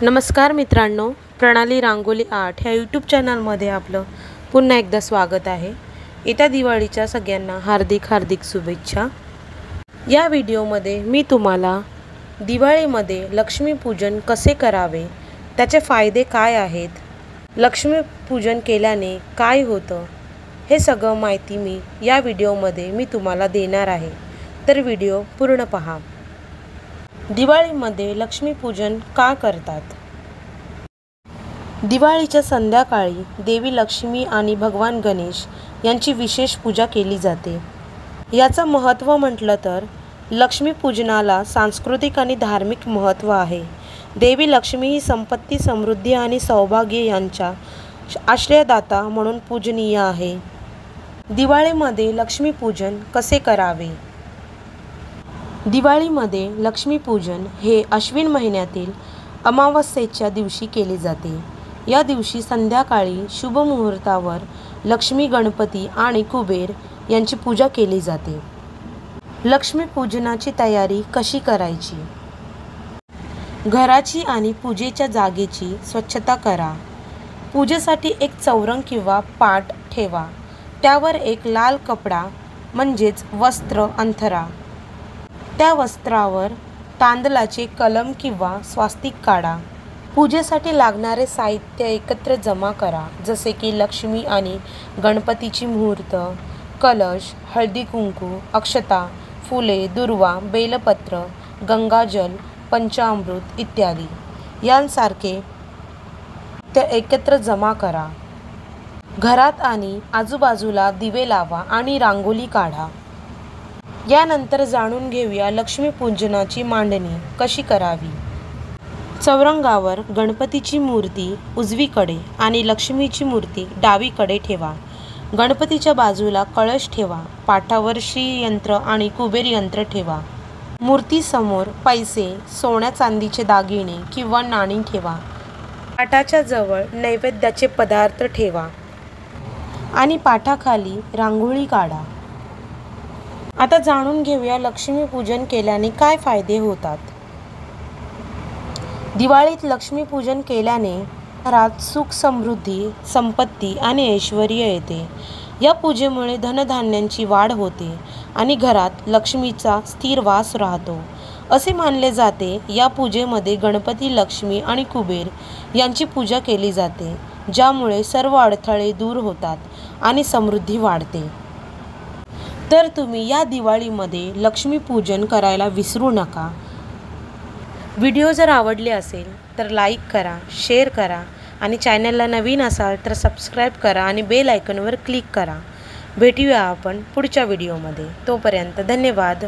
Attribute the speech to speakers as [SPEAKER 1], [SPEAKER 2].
[SPEAKER 1] नमस्कार मित्रांनो, प्रणाली रांगोली आर्ट ह्या यूट्यूब चॅनलमध्ये आपलं पुन्हा एकदा स्वागत आहे। येत्या दिवाळीच्या सगळ्यांना हार्दिक शुभेच्छा। या व्हिडिओमध्ये मी तुम्हाला दिवाळीमध्ये लक्ष्मीपूजन कसे करावे, त्याचे फायदे काय आहेत, लक्ष्मीपूजन केल्याने काय होतं, हे सगळं माहिती मी या व्हिडिओमध्ये तुम्हाला देणार आहे। तर व्हिडिओ पूर्ण पहा। दिवाळीमध्ये लक्ष्मीपूजन का करतात? दिवाळीच्या संध्याकाळी देवी लक्ष्मी आणि भगवान गणेश यांची विशेष पूजा केली जाते। याचं महत्त्व म्हटलं तर लक्ष्मीपूजनाला सांस्कृतिक आणि धार्मिक महत्त्व आहे। देवी लक्ष्मी ही संपत्ती, समृद्धी आणि सौभाग्य यांच्या आश्रयदाता म्हणून पूजनीय आहे। दिवाळीमध्ये लक्ष्मीपूजन कसे करावे? दिवाळीमध्ये लक्ष्मीपूजन हे अश्विन महिन्यातील अमावस्येच्या दिवशी केले जाते। या दिवशी संध्याकाळी शुभ मुहूर्तावर लक्ष्मी, गणपती आणि कुबेर यांची पूजा केली जाते। लक्ष्मीपूजनाची तयारी कशी करायची? घराची आणि पूजेच्या जागेची स्वच्छता करा। पूजेसाठी एक चौरंग किंवा पाट ठेवा। त्यावर एक लाल कपडा म्हणजेच वस्त्र अंथरा। त्या वस्त्रावर तांदळाचे कलम किंवा स्वास्तिक काढा। पूजेसाठी लागणारे साहित्य एकत्र जमा करा, जसे की लक्ष्मी आणि गणपतीची मूर्त, कलश, हळदी कुंकू, अक्षता, फुले, दुर्वा, बेलपत्र, गंगाजल, पंचामृत इत्यादी यांसारखे ते एकत्र जमा करा। घरात आणि आजूबाजूला दिवे लावा आणि रांगोळी काढा। यानंतर जाणून घेऊया लक्ष्मीपूजनाची मांडणी कशी करावी। चौरंगावर गणपतीची मूर्ती उजवीकडे आणि लक्ष्मीची मूर्ती डावीकडे ठेवा। गणपतीच्या बाजूला कळश ठेवा। पाटावर श्रीयंत्र आणि कुबेर यंत्र ठेवा। मूर्तीसमोर पैसे, सोन्या चांदीचे दागिने किंवा नाणी ठेवा। पाटाच्या जवळ नैवेद्याचे पदार्थ ठेवा आणि पाटाखाली रांगोळी काढा। आता जाणून घेऊया लक्ष्मीपूजन केल्याने काय फायदे होतात। दिवाळीत लक्ष्मीपूजन केल्याने घरात सुख, समृद्धी, संपत्ती आणि ऐश्वर्य येते। या पूजेमुळे धनधान्यांची वाढ होते आणि घरात लक्ष्मीचा स्थिर वास राहतो असे मानले जाते। या पूजेमध्ये गणपती, लक्ष्मी आणि कुबेर यांची पूजा केली जाते, ज्यामुळे सर्व अडथळे दूर होतात आणि समृद्धी वाढते। तर तुम्ही या दिवाळीमध्ये लक्ष्मीपूजन करायला विसरू नका। व्हिडिओ जर आवडले असेल तर लाईक करा, शेअर करा आणि चॅनलला नवीन असाल तर सबस्क्राईब करा आणि बेल आयकॉनवर क्लिक करा। भेटूया आपण पुढच्या व्हिडिओमध्ये। तोपर्यंत धन्यवाद।